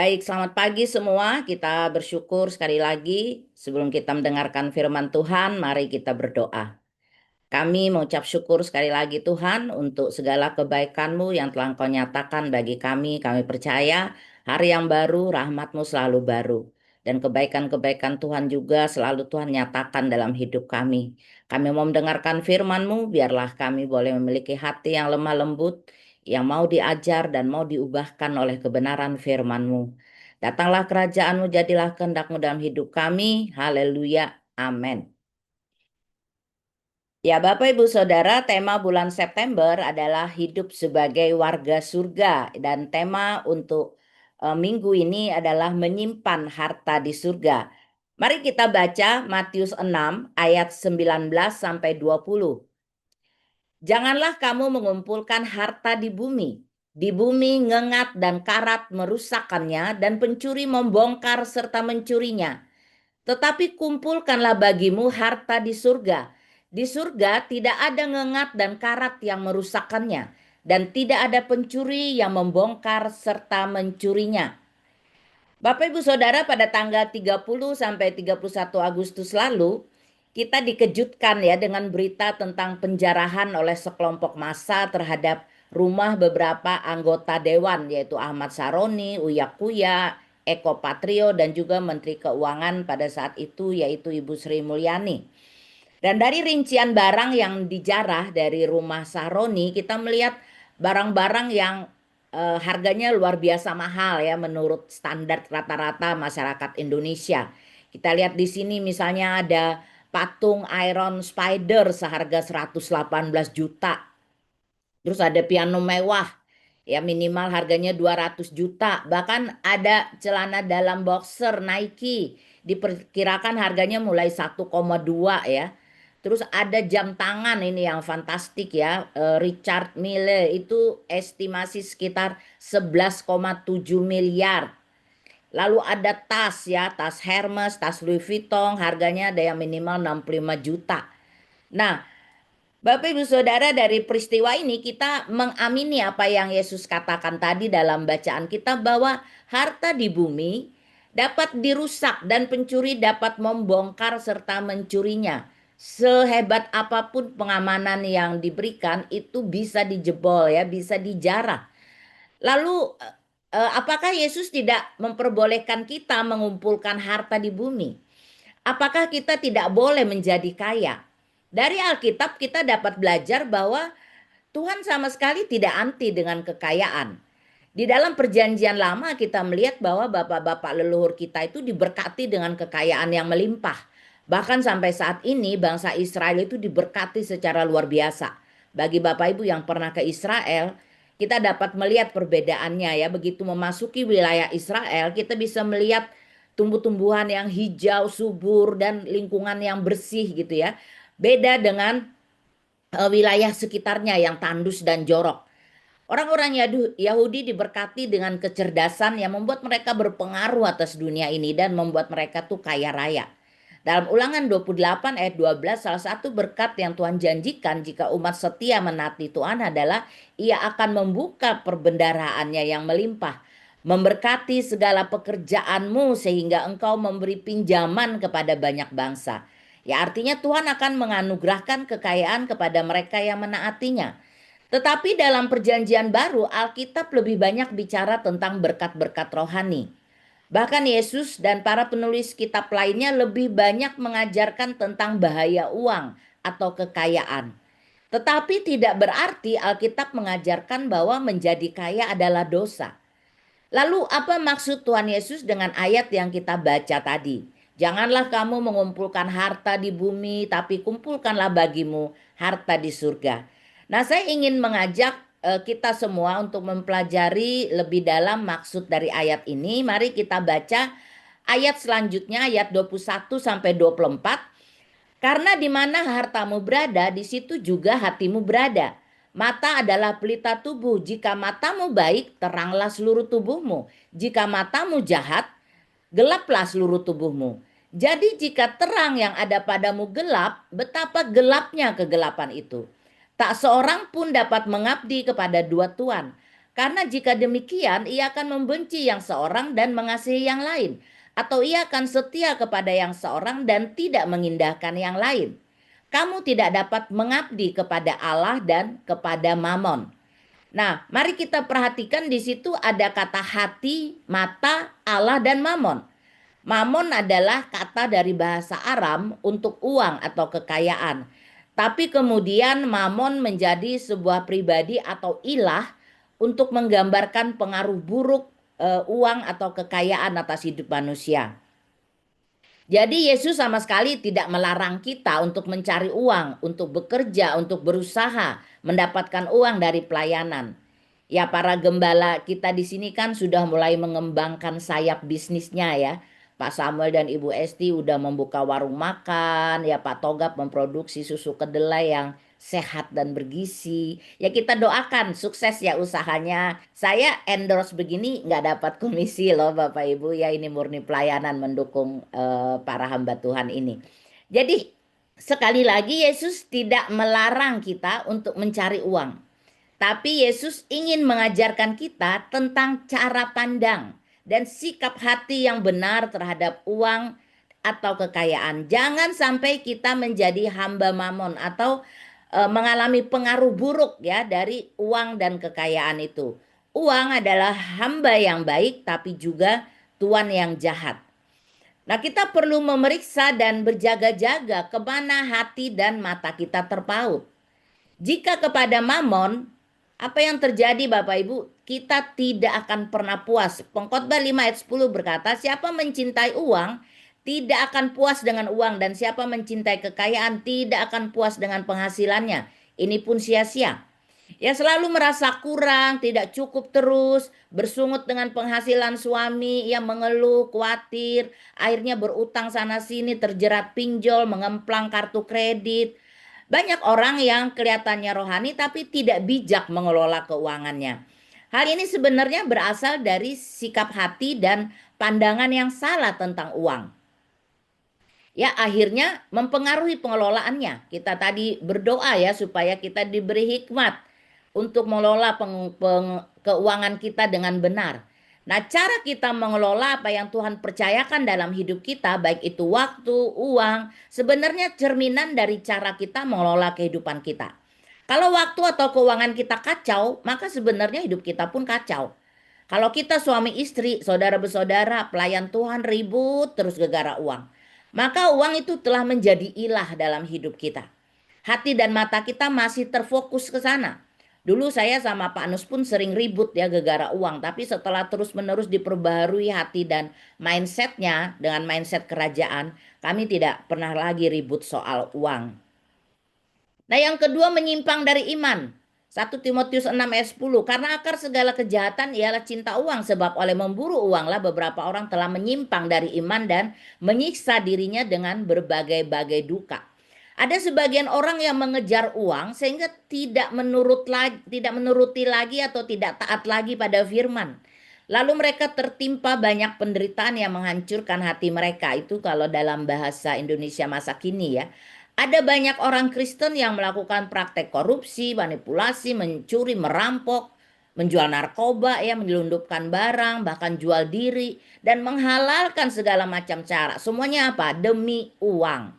Baik, selamat pagi semua. Kita bersyukur sekali lagi sebelum kita mendengarkan firman Tuhan, mari kita berdoa. Kami mengucap syukur sekali lagi Tuhan untuk segala kebaikan-Mu yang telah Engkau nyatakan bagi kami. Kami percaya hari yang baru, rahmat-Mu selalu baru. Dan kebaikan-kebaikan Tuhan juga selalu Tuhan nyatakan dalam hidup kami. Kami mau mendengarkan firman-Mu, biarlah kami boleh memiliki hati yang lemah lembut, yang mau diajar dan mau diubahkan oleh kebenaran firman-Mu. Datanglah kerajaan-Mu, jadilah kehendak-Mu dalam hidup kami. Haleluya. Amin. Ya, Bapak Ibu Saudara, tema bulan September adalah hidup sebagai warga surga dan tema untuk minggu ini adalah menyimpan harta di surga. Mari kita baca Matius 6 ayat 19 sampai 20. Janganlah kamu mengumpulkan harta di bumi. Di bumi ngengat dan karat merusakkannya dan pencuri membongkar serta mencurinya. Tetapi kumpulkanlah bagimu harta di surga. Di surga tidak ada ngengat dan karat yang merusakkannya, dan tidak ada pencuri yang membongkar serta mencurinya. Bapak Ibu Saudara, pada tanggal 30 sampai 31 Agustus lalu, kita dikejutkan ya dengan berita tentang penjarahan oleh sekelompok massa terhadap rumah beberapa anggota dewan, yaitu Ahmad Saroni, Uya Kuya, Eko Patrio, dan juga Menteri Keuangan pada saat itu yaitu Ibu Sri Mulyani. Dan dari rincian barang yang dijarah dari rumah Saroni, kita melihat barang-barang yang harganya luar biasa mahal ya menurut standar rata-rata masyarakat Indonesia. Kita lihat di sini misalnya ada patung Iron Spider seharga 118 juta. Terus ada piano mewah, ya minimal harganya 200 juta. Bahkan ada celana dalam boxer Nike, diperkirakan harganya mulai 1,2 ya. Terus ada jam tangan ini yang fantastik ya, Richard Mille itu estimasi sekitar 11,7 miliar. Lalu ada tas ya, tas Hermes, tas Louis Vuitton, harganya ada yang minimal 65 juta. Nah, Bapak Ibu Saudara, dari peristiwa ini kita mengamini apa yang Yesus katakan tadi dalam bacaan kita bahwa harta di bumi dapat dirusak dan pencuri dapat membongkar serta mencurinya. Sehebat apapun pengamanan yang diberikan itu bisa dijebol ya, bisa dijarah. Lalu apakah Yesus tidak memperbolehkan kita mengumpulkan harta di bumi? Apakah kita tidak boleh menjadi kaya? Dari Alkitab kita dapat belajar bahwa Tuhan sama sekali tidak anti dengan kekayaan. Di dalam perjanjian lama kita melihat bahwa bapak-bapak leluhur kita itu diberkati dengan kekayaan yang melimpah. Bahkan sampai saat ini bangsa Israel itu diberkati secara luar biasa. Bagi Bapak Ibu yang pernah ke Israel, kita dapat melihat perbedaannya ya. Begitu memasuki wilayah Israel, kita bisa melihat tumbuh-tumbuhan yang hijau, subur, dan lingkungan yang bersih gitu ya. Beda dengan wilayah sekitarnya yang tandus dan jorok. Orang-orang Yahudi diberkati dengan kecerdasan yang membuat mereka berpengaruh atas dunia ini dan membuat mereka tuh kaya raya. Dalam Ulangan 28 ayat 12, salah satu berkat yang Tuhan janjikan jika umat setia menaati Tuhan adalah ia akan membuka perbendaharaannya yang melimpah, memberkati segala pekerjaanmu sehingga engkau memberi pinjaman kepada banyak bangsa. Ya artinya Tuhan akan menganugerahkan kekayaan kepada mereka yang menaatinya. Tetapi dalam perjanjian baru, Alkitab lebih banyak bicara tentang berkat-berkat rohani. Bahkan Yesus dan para penulis kitab lainnya lebih banyak mengajarkan tentang bahaya uang atau kekayaan. Tetapi tidak berarti Alkitab mengajarkan bahwa menjadi kaya adalah dosa. Lalu apa maksud Tuhan Yesus dengan ayat yang kita baca tadi? Janganlah kamu mengumpulkan harta di bumi, tapi kumpulkanlah bagimu harta di surga. Nah, saya ingin mengajak kita semua untuk mempelajari lebih dalam maksud dari ayat ini. Mari kita baca ayat selanjutnya, ayat 21 sampai 24. Karena di mana hartamu berada, di situ juga hatimu berada. Mata adalah pelita tubuh. Jika matamu baik, teranglah seluruh tubuhmu. Jika matamu jahat, gelaplah seluruh tubuhmu. Jadi jika terang yang ada padamu gelap, betapa gelapnya kegelapan itu. Tak seorang pun dapat mengabdi kepada dua tuan. Karena jika demikian, ia akan membenci yang seorang dan mengasihi yang lain. Atau ia akan setia kepada yang seorang dan tidak mengindahkan yang lain. Kamu tidak dapat mengabdi kepada Allah dan kepada Mamon. Nah, mari kita perhatikan di situ ada kata hati, mata, Allah, dan Mamon. Mamon adalah kata dari bahasa Aram untuk uang atau kekayaan. Tapi kemudian mamon menjadi sebuah pribadi atau ilah untuk menggambarkan pengaruh buruk uang atau kekayaan atas hidup manusia. Jadi Yesus sama sekali tidak melarang kita untuk mencari uang, untuk bekerja, untuk berusaha, mendapatkan uang dari pelayanan. Ya, para gembala kita di sini kan sudah mulai mengembangkan sayap bisnisnya ya. Pak Samuel dan Ibu Esti udah membuka warung makan, ya Pak Togap memproduksi susu kedelai yang sehat dan bergizi. Ya kita doakan sukses ya usahanya. Saya endorse begini nggak dapat komisi loh Bapak Ibu ya, ini murni pelayanan mendukung para hamba Tuhan ini. Jadi sekali lagi Yesus tidak melarang kita untuk mencari uang. Tapi Yesus ingin mengajarkan kita tentang cara pandang dan sikap hati yang benar terhadap uang atau kekayaan. Jangan sampai kita menjadi hamba mamon atau mengalami pengaruh buruk ya dari uang dan kekayaan itu. Uang adalah hamba yang baik tapi juga tuan yang jahat. Nah, kita perlu memeriksa dan berjaga-jaga kemana hati dan mata kita terpaut. Jika kepada mamon, apa yang terjadi Bapak Ibu? Kita tidak akan pernah puas. Pengkhotbah 5 ayat 10 berkata, siapa mencintai uang tidak akan puas dengan uang, dan siapa mencintai kekayaan tidak akan puas dengan penghasilannya. Ini pun sia-sia. Ya selalu merasa kurang, tidak cukup terus, bersungut dengan penghasilan suami, ia mengeluh, khawatir, akhirnya berutang sana sini, terjerat pinjol, mengemplang kartu kredit. Banyak orang yang kelihatannya rohani tapi tidak bijak mengelola keuangannya. Hal ini sebenarnya berasal dari sikap hati dan pandangan yang salah tentang uang. Ya, akhirnya mempengaruhi pengelolaannya. Kita tadi berdoa ya supaya kita diberi hikmat untuk mengelola keuangan kita dengan benar. Nah, cara kita mengelola apa yang Tuhan percayakan dalam hidup kita, baik itu waktu, uang, sebenarnya cerminan dari cara kita mengelola kehidupan kita. Kalau waktu atau keuangan kita kacau, maka sebenarnya hidup kita pun kacau. Kalau kita suami istri, saudara bersaudara, pelayan Tuhan ribut terus gegara uang. Maka uang itu telah menjadi ilah dalam hidup kita. Hati dan mata kita masih terfokus ke sana. Dulu saya sama Pak Nus pun sering ribut ya gegara uang. Tapi setelah terus-menerus diperbaharui hati dan mindsetnya dengan mindset kerajaan, kami tidak pernah lagi ribut soal uang. Nah, yang kedua menyimpang dari iman. 1 Timotius 6 ayat 10. Karena akar segala kejahatan ialah cinta uang. Sebab oleh memburu uanglah beberapa orang telah menyimpang dari iman dan menyiksa dirinya dengan berbagai-bagai duka. Ada sebagian orang yang mengejar uang sehingga tidak menuruti lagi atau tidak taat lagi pada firman. Lalu mereka tertimpa banyak penderitaan yang menghancurkan hati mereka. Itu kalau dalam bahasa Indonesia masa kini ya. Ada banyak orang Kristen yang melakukan praktek korupsi, manipulasi, mencuri, merampok, menjual narkoba, ya, menyelundupkan barang, bahkan jual diri, dan menghalalkan segala macam cara. Semuanya apa? Demi uang.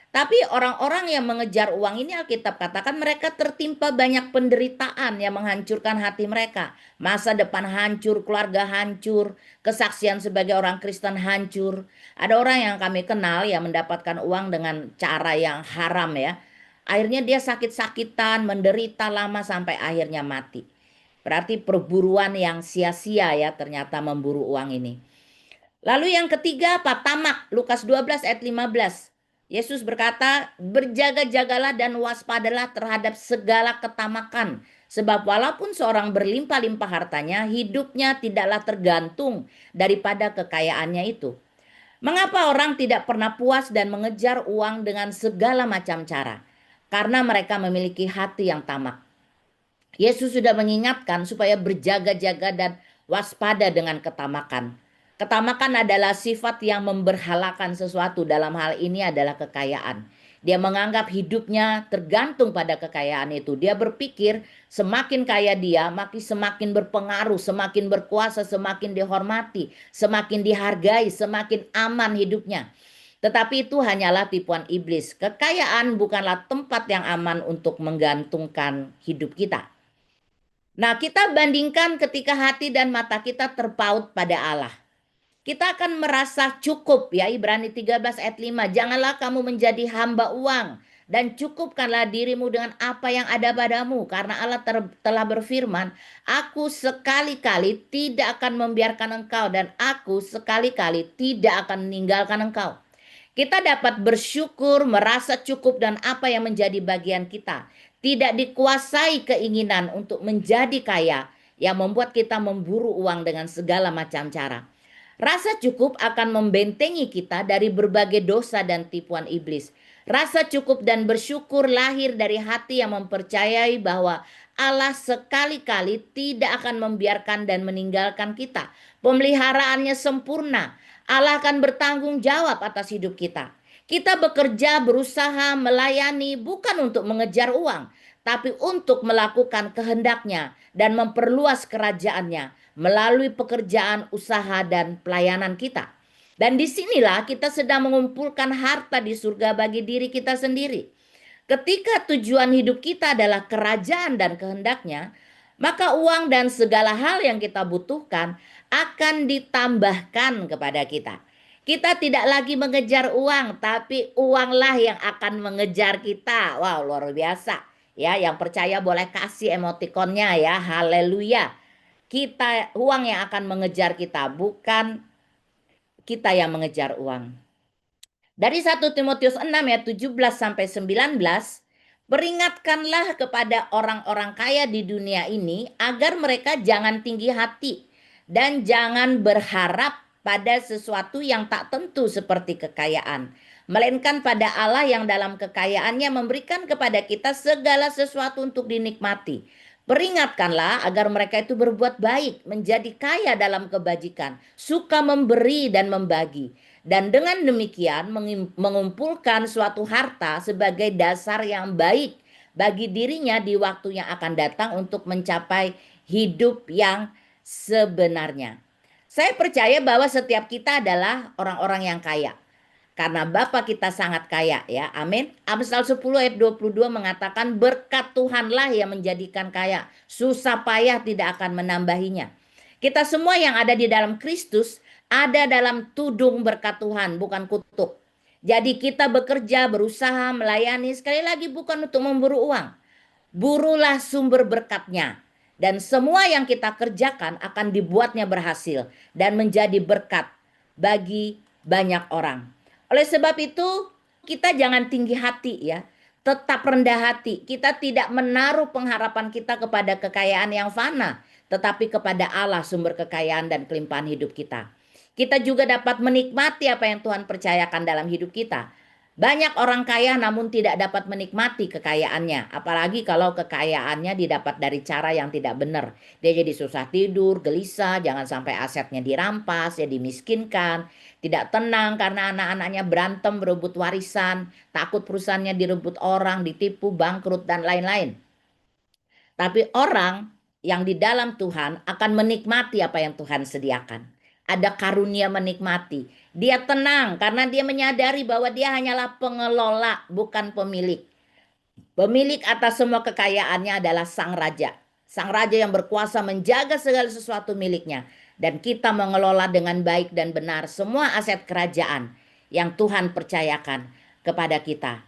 Tapi orang-orang yang mengejar uang ini Alkitab katakan mereka tertimpa banyak penderitaan yang menghancurkan hati mereka. Masa depan hancur, keluarga hancur, kesaksian sebagai orang Kristen hancur. Ada orang yang kami kenal yang mendapatkan uang dengan cara yang haram ya. Akhirnya dia sakit-sakitan, menderita lama sampai akhirnya mati. Berarti perburuan yang sia-sia ya ternyata memburu uang ini. Lalu yang ketiga apa? Tamak. Lukas 12 ayat 15. Yesus berkata, berjaga-jagalah dan waspadalah terhadap segala ketamakan. Sebab walaupun seorang berlimpah-limpah hartanya, hidupnya tidaklah tergantung daripada kekayaannya itu. Mengapa orang tidak pernah puas dan mengejar uang dengan segala macam cara? Karena mereka memiliki hati yang tamak. Yesus sudah mengingatkan supaya berjaga-jaga dan waspada dengan ketamakan. Ketamakan adalah sifat yang memberhalakan sesuatu, dalam hal ini adalah kekayaan. Dia menganggap hidupnya tergantung pada kekayaan itu. Dia berpikir semakin kaya dia, makin semakin berpengaruh, semakin berkuasa, semakin dihormati, semakin dihargai, semakin aman hidupnya. Tetapi itu hanyalah tipuan iblis. Kekayaan bukanlah tempat yang aman untuk menggantungkan hidup kita. Nah, kita bandingkan ketika hati dan mata kita terpaut pada Allah. Kita akan merasa cukup ya, Ibrani 13 ayat 5. Janganlah kamu menjadi hamba uang dan cukupkanlah dirimu dengan apa yang ada padamu, karena Allah telah berfirman, aku sekali-kali tidak akan membiarkan engkau dan aku sekali-kali tidak akan meninggalkan engkau. Kita dapat bersyukur, merasa cukup dan apa yang menjadi bagian kita. Tidak dikuasai keinginan untuk menjadi kaya yang membuat kita memburu uang dengan segala macam cara. Rasa cukup akan membentengi kita dari berbagai dosa dan tipuan iblis. Rasa cukup dan bersyukur lahir dari hati yang mempercayai bahwa Allah sekali-kali tidak akan membiarkan dan meninggalkan kita. Pemeliharaannya sempurna. Allah akan bertanggung jawab atas hidup kita. Kita bekerja, berusaha, melayani bukan untuk mengejar uang, tapi untuk melakukan kehendaknya dan memperluas kerajaannya melalui pekerjaan, usaha, dan pelayanan kita. Dan disinilah kita sedang mengumpulkan harta di surga bagi diri kita sendiri. Ketika tujuan hidup kita adalah kerajaan dan kehendaknya, maka uang dan segala hal yang kita butuhkan akan ditambahkan kepada kita. Kita tidak lagi mengejar uang, tapi uanglah yang akan mengejar kita. Wow, luar biasa. Ya, yang percaya boleh kasih emotikonnya ya. Haleluya. Uang yang akan mengejar kita, bukan kita yang mengejar uang. Dari 1 Timotius 6 ayat 17 sampai 19, peringatkanlah kepada orang-orang kaya di dunia ini agar mereka jangan tinggi hati dan jangan berharap pada sesuatu yang tak tentu seperti kekayaan, melainkan pada Allah yang dalam kekayaannya memberikan kepada kita segala sesuatu untuk dinikmati. Peringatkanlah agar mereka itu berbuat baik, menjadi kaya dalam kebajikan, suka memberi dan membagi. Dan dengan demikian mengumpulkan suatu harta sebagai dasar yang baik bagi dirinya di waktu yang akan datang untuk mencapai hidup yang sebenarnya. Saya percaya bahwa setiap kita adalah orang-orang yang kaya. Karena Bapa kita sangat kaya ya. Amin. Amsal 10 ayat 22 mengatakan berkat Tuhanlah yang menjadikan kaya. Susah payah tidak akan menambahinya. Kita semua yang ada di dalam Kristus ada dalam tudung berkat Tuhan, bukan kutuk. Jadi kita bekerja, berusaha, melayani sekali lagi bukan untuk memburu uang. Burulah sumber berkatnya. Dan semua yang kita kerjakan akan dibuatnya berhasil dan menjadi berkat bagi banyak orang. Oleh sebab itu, kita jangan tinggi hati ya. Tetap rendah hati. Kita tidak menaruh pengharapan kita kepada kekayaan yang fana, tetapi kepada Allah sumber kekayaan dan kelimpahan hidup kita. Kita juga dapat menikmati apa yang Tuhan percayakan dalam hidup kita. Banyak orang kaya namun tidak dapat menikmati kekayaannya. Apalagi kalau kekayaannya didapat dari cara yang tidak benar. Dia jadi susah tidur, gelisah, jangan sampai asetnya dirampas, ya dimiskinkan. Tidak tenang karena anak-anaknya berantem berebut warisan. Takut perusahaannya direbut orang, ditipu, bangkrut, dan lain-lain. Tapi orang yang di dalam Tuhan akan menikmati apa yang Tuhan sediakan. Ada karunia menikmati. Dia tenang karena dia menyadari bahwa dia hanyalah pengelola, bukan pemilik. Pemilik atas semua kekayaannya adalah Sang Raja. Sang Raja yang berkuasa menjaga segala sesuatu miliknya. Dan kita mengelola dengan baik dan benar semua aset kerajaan yang Tuhan percayakan kepada kita.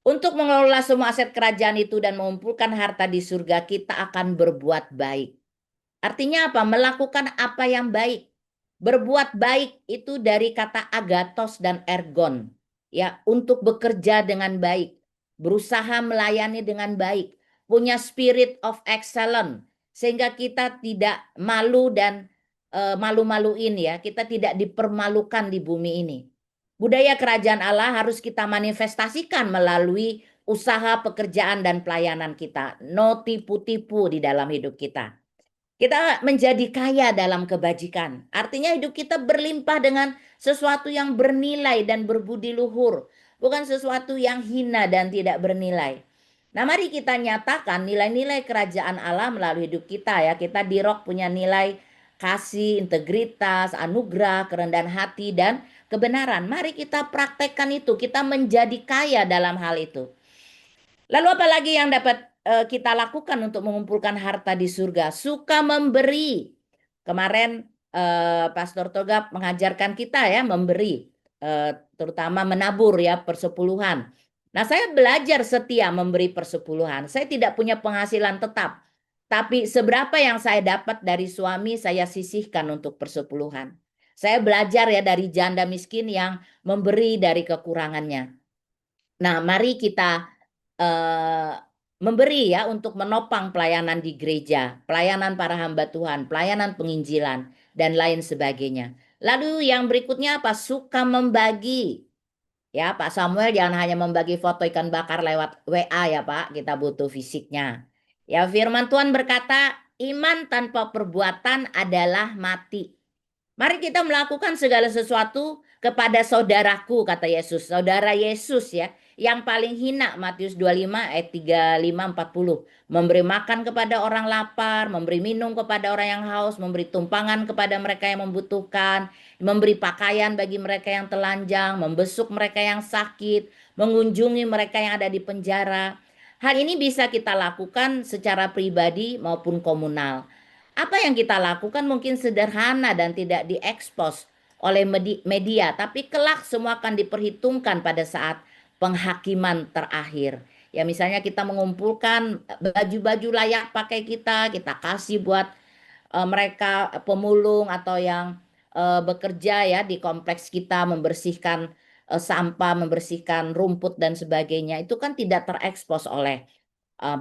Untuk mengelola semua aset kerajaan itu dan mengumpulkan harta di surga, kita akan berbuat baik. Artinya apa? Melakukan apa yang baik. Berbuat baik itu dari kata agathos dan ergon. Ya, untuk bekerja dengan baik, berusaha melayani dengan baik, punya spirit of excellence sehingga kita tidak malu dan malu-maluin ya, kita tidak dipermalukan di bumi ini. Budaya kerajaan Allah harus kita manifestasikan melalui usaha, pekerjaan, dan pelayanan kita. No tipu-tipu di dalam hidup kita. Kita menjadi kaya dalam kebajikan. Artinya hidup kita berlimpah dengan sesuatu yang bernilai dan berbudi luhur. bukan sesuatu yang hina dan tidak bernilai. Nah, mari kita nyatakan nilai-nilai kerajaan Allah melalui hidup kita ya. Kita di Rock punya nilai kasih, integritas, anugerah, kerendahan hati, dan kebenaran. Mari kita praktekkan itu. Kita menjadi kaya dalam hal itu. Lalu apa lagi yang dapat kita lakukan untuk mengumpulkan harta di surga? Suka memberi. Kemarin Pastor Togap mengajarkan kita ya memberi, terutama menabur ya persepuluhan. Nah, saya belajar setia memberi persepuluhan. Saya tidak punya penghasilan tetap, tapi seberapa yang saya dapat dari suami saya sisihkan untuk persepuluhan. Saya belajar ya dari janda miskin yang memberi dari kekurangannya. Nah, mari kita eh, memberi ya untuk menopang pelayanan di gereja, pelayanan para hamba Tuhan, pelayanan penginjilan, dan lain sebagainya. Lalu yang berikutnya apa? Suka membagi. Ya, Pak Samuel jangan hanya membagi foto ikan bakar lewat WA ya Pak, kita butuh fisiknya. Ya, firman Tuhan berkata, iman tanpa perbuatan adalah mati. Mari kita melakukan segala sesuatu kepada saudaraku, kata Yesus. Saudara Yesus ya, yang paling hina, Matius 25 ayat 35-40. Memberi makan kepada orang lapar, memberi minum kepada orang yang haus, memberi tumpangan kepada mereka yang membutuhkan, memberi pakaian bagi mereka yang telanjang, membesuk mereka yang sakit, mengunjungi mereka yang ada di penjara. Hal ini bisa kita lakukan secara pribadi maupun komunal. Apa yang kita lakukan mungkin sederhana dan tidak diekspos oleh media, tapi kelak semua akan diperhitungkan pada saat penghakiman terakhir. Ya misalnya kita mengumpulkan baju-baju layak pakai kita kasih buat mereka pemulung atau yang bekerja ya di kompleks kita membersihkan sampah, membersihkan rumput dan sebagainya. Itu kan tidak terekspos oleh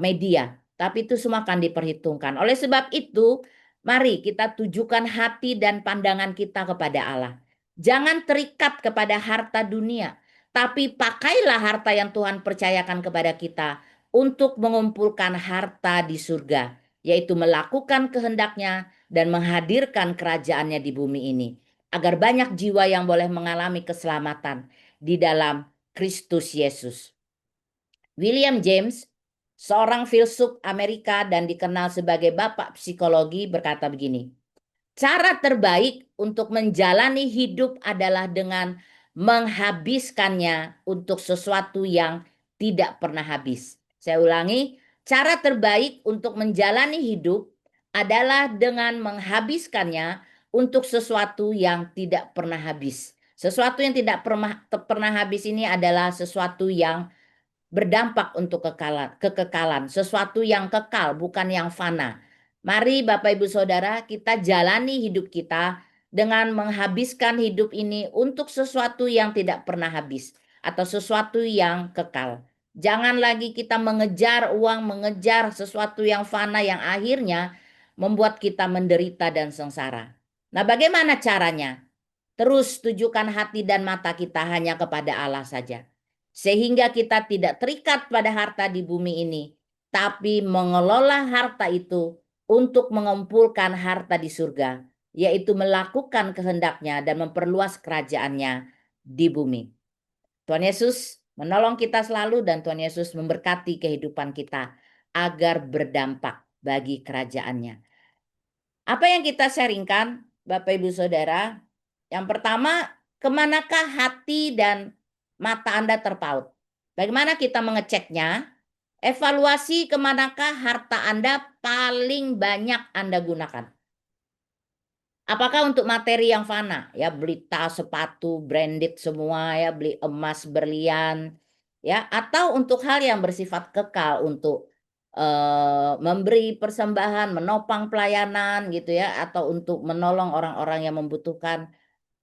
media, tapi itu semua akan diperhitungkan. Oleh sebab itu, mari kita tujukan hati dan pandangan kita kepada Allah. Jangan terikat kepada harta dunia, tapi pakailah harta yang Tuhan percayakan kepada kita untuk mengumpulkan harta di surga, yaitu melakukan kehendaknya dan menghadirkan kerajaannya di bumi ini, agar banyak jiwa yang boleh mengalami keselamatan di dalam Kristus Yesus. William James, seorang filsuf Amerika dan dikenal sebagai bapak psikologi, berkata begini, cara terbaik untuk menjalani hidup adalah dengan menghabiskannya untuk sesuatu yang tidak pernah habis. Saya ulangi, cara terbaik untuk menjalani hidup adalah dengan menghabiskannya untuk sesuatu yang tidak pernah habis. Sesuatu yang tidak pernah habis ini adalah sesuatu yang berdampak untuk kekekalan, sesuatu yang kekal, bukan yang fana. Mari Bapak Ibu Saudara, kita jalani hidup kita dengan menghabiskan hidup ini untuk sesuatu yang tidak pernah habis atau sesuatu yang kekal. Jangan lagi kita mengejar uang, mengejar sesuatu yang fana yang akhirnya membuat kita menderita dan sengsara. Nah, bagaimana caranya? Terus tujukan hati dan mata kita hanya kepada Allah saja. Sehingga kita tidak terikat pada harta di bumi ini, tapi mengelola harta itu untuk mengumpulkan harta di surga, yaitu melakukan kehendaknya dan memperluas kerajaannya di bumi. Tuhan Yesus menolong kita selalu dan Tuhan Yesus memberkati kehidupan kita agar berdampak bagi kerajaannya. Apa yang kita sharingkan, Bapak Ibu Saudara? Yang pertama, kemanakah hati dan mata Anda terpaut? Bagaimana kita mengeceknya? Evaluasi kemanakah harta Anda paling banyak Anda gunakan? Apakah untuk materi yang fana? Ya, beli tas, sepatu, branded semua, ya, beli emas, berlian, ya, atau untuk hal yang bersifat kekal untuk memberi persembahan, menopang pelayanan gitu ya, atau untuk menolong orang-orang yang membutuhkan.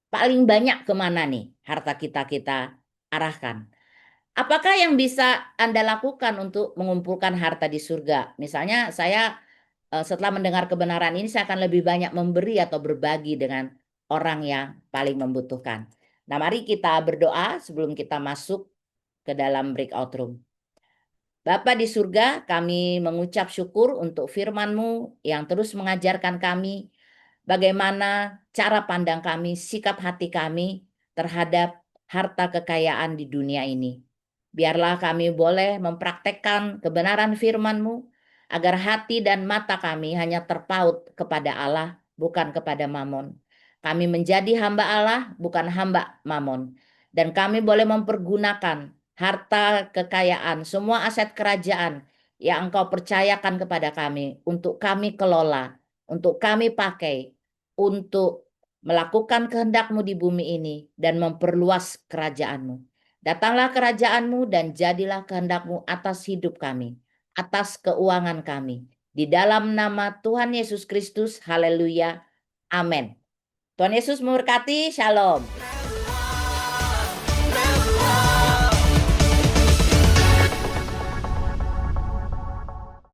Paling banyak kemana nih harta kita arahkan? Apakah yang bisa Anda lakukan untuk mengumpulkan harta di surga? Misalnya saya setelah mendengar kebenaran ini saya akan lebih banyak memberi atau berbagi dengan orang yang paling membutuhkan. Nah, mari kita berdoa sebelum kita masuk ke dalam breakout room. Bapa di surga, kami mengucap syukur untuk firman-Mu yang terus mengajarkan kami bagaimana cara pandang kami, sikap hati kami terhadap harta kekayaan di dunia ini. Biarlah kami boleh mempraktekkan kebenaran firman-Mu, agar hati dan mata kami hanya terpaut kepada Allah, bukan kepada Mamon. Kami menjadi hamba Allah, bukan hamba Mamon. Dan kami boleh mempergunakan harta kekayaan, semua aset kerajaan yang Engkau percayakan kepada kami untuk kami kelola, untuk kami pakai, untuk melakukan kehendak-Mu di bumi ini dan memperluas kerajaan-Mu. Datanglah kerajaan-Mu dan jadilah kehendak-Mu atas hidup kami, atas keuangan kami. Di dalam nama Tuhan Yesus Kristus, haleluya, amin. Tuhan Yesus memberkati, shalom.